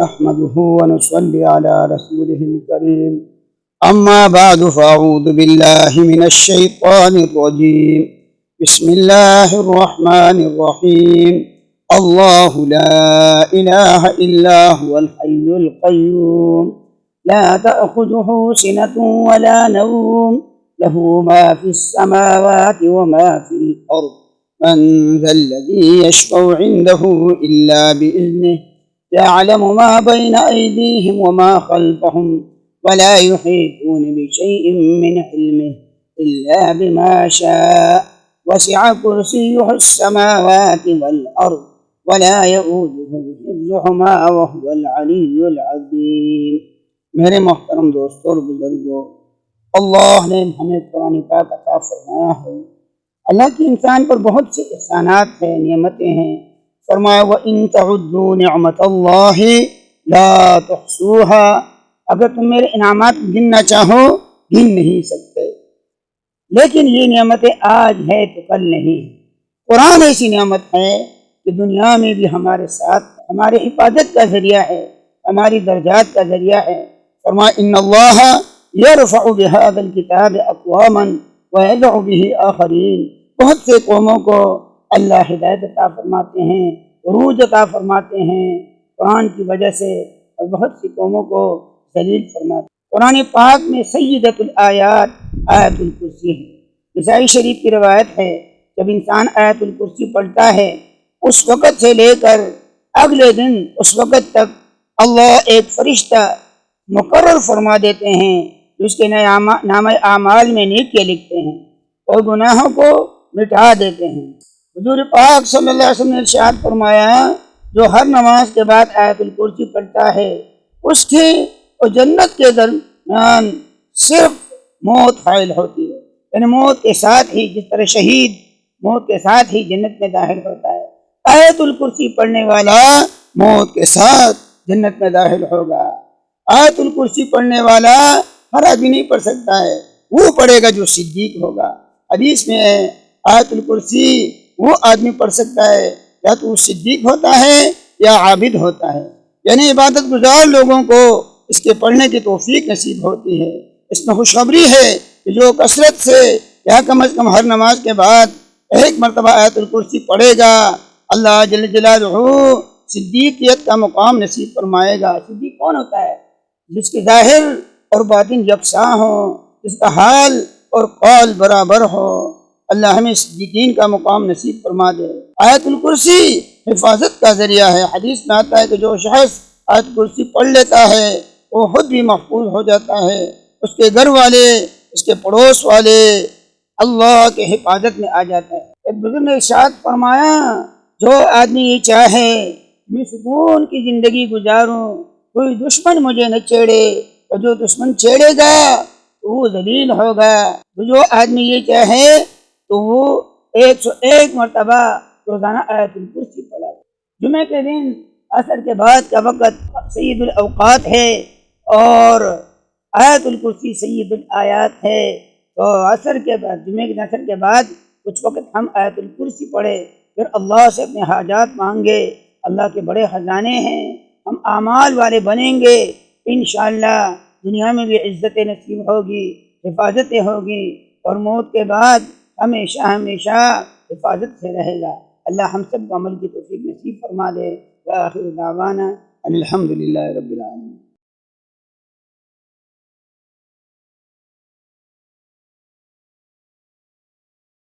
نحمده ونصلي على رسوله الكريم أما بعد فأعوذ بالله من الشيطان الرجيم بسم الله الرحمن الرحيم الله لا إله إلا هو الحي القيوم لا تأخذه سنة ولا نوم له ما في السماوات وما في الأرض من ذا الذي يشفع عنده إلا بإذنه يعلم ما بين أيديهم وما خلفهم ولا يحيطون بشيء من علمه إلا بما شاء وسع كرسيه السماوات والأرض ولا يؤوده حفظهما وهو العلي العظيم۔ میرے محترم دوستوں اور بزرگوں، اللہ نے ہمیں قرآن پاک عطا فرمایا ہے۔ اللہ کی انسان پر بہت سے احسانات ہیں، نعمتیں ہیں۔ فرمایا وَإِن تَعُدُّوا نِعْمَةَ اللَّهِ لَا تُحْصُوهَا، اگر تم میرے انعامات گننا چاہو گن نہیں سکتے، لیکن یہ نعمتیں آج ہے تو کل نہیں۔ قرآن ایسی نعمت ہے کہ دنیا میں بھی ہمارے ساتھ ہمارے حفاظت کا ذریعہ ہے، ہماری درجات کا ذریعہ ہے۔ فرمایا ان اللہ یرفع بهذا الکتاب اقواما ویضع به آخرین، بہت سے قوموں کو اللہ ہدایت عطا فرماتے ہیں، عروج عطا فرماتے ہیں قرآن کی وجہ سے، اور بہت سی قوموں کو ذلیل فرماتے ہیں۔ قرآن پاک میں سیدۃ الآیات آیت الکرسی ہے۔ نسائی شریف کی روایت ہے، جب انسان آیت الکرسی پڑھتا ہے اس وقت سے لے کر اگلے دن اس وقت تک اللہ ایک فرشتہ مقرر فرما دیتے ہیں جو اس کے نام اعمال میں نیکیاں لکھتے ہیں اور گناہوں کو مٹا دیتے ہیں۔ حضور پاک صلی اللہ علیہ وسلم نے ارشاد فرمایا، جو ہر نماز کے بعد آیت الکرسی پڑھتا ہے اس کی اور جنت کے درمیان صرف موت حائل ہوتی ہے، یعنی موت کے ساتھ ہی، جس طرح شہید موت کے ساتھ ہی جنت میں داخل ہوتا ہے، آیت الکرسی پڑھنے والا موت کے ساتھ جنت میں داخل ہوگا۔ آیت الکرسی پڑھنے والا ہر آدمی نہیں پڑھ سکتا ہے، وہ پڑھے گا جو صدیق ہوگا۔ حدیث میں ہے آیت الکرسی وہ آدمی پڑھ سکتا ہے یا تو وہ صدیق ہوتا ہے یا عابد ہوتا ہے، یعنی عبادت گزار لوگوں کو اس کے پڑھنے کی توفیق نصیب ہوتی ہے۔ اس میں خوشخبری ہے کہ جو کثرت سے یا کم از کم ہر نماز کے بعد ایک مرتبہ آیت الکرسی پڑھے گا، اللہ جل جلالہ صدیقیت کا مقام نصیب فرمائے گا۔ صدیق کون ہوتا ہے؟ جس کے ظاہر اور باطن یکساں ہو، جس کا حال اور قول برابر ہو۔ اللہ ہمیں صدیقین کا مقام نصیب فرما دے۔ آیت الکرسی حفاظت کا ذریعہ ہے۔ حدیث میں آتا ہے کہ جو شخص آیت الکرسی پڑھ لیتا ہے وہ خود بھی محفوظ ہو جاتا ہے، اس کے گھر والے، اس کے پڑوس والے اللہ کے حفاظت میں آ جاتا ہے۔ ایک بزرگ نے ارشاد فرمایا، جو آدمی یہ چاہے میں سکون کی زندگی گزاروں، کوئی دشمن مجھے نہ چھیڑے، اور جو دشمن چھیڑے گا تو وہ ذلیل ہوگا۔ تو جو آدمی یہ چاہے تو وہ 101 مرتبہ روزانہ آیت الکرسی پڑھا۔ جمعہ کے دن عصر کے بعد کا وقت سید الاوقات ہے اور آیت الکرسی سید الآیات ہے، تو عصر کے بعد، جمعہ کے عصر کے بعد کچھ وقت ہم آیت الکرسی پڑھے، پھر اللہ سے اپنے حاجات مانگے۔ اللہ کے بڑے خزانے ہیں، ہم اعمال والے بنیں گے، انشاءاللہ دنیا میں بھی عزت نصیب ہوگی، حفاظتیں ہوگی، اور موت کے بعد ہمیشہ ہمیشہ حفاظت سے رہے گا۔ اللہ ہم سب کو عمل کی توفیق نصیب فرما دے۔ وآخر دعوانا ان الحمد للہ رب العالمین۔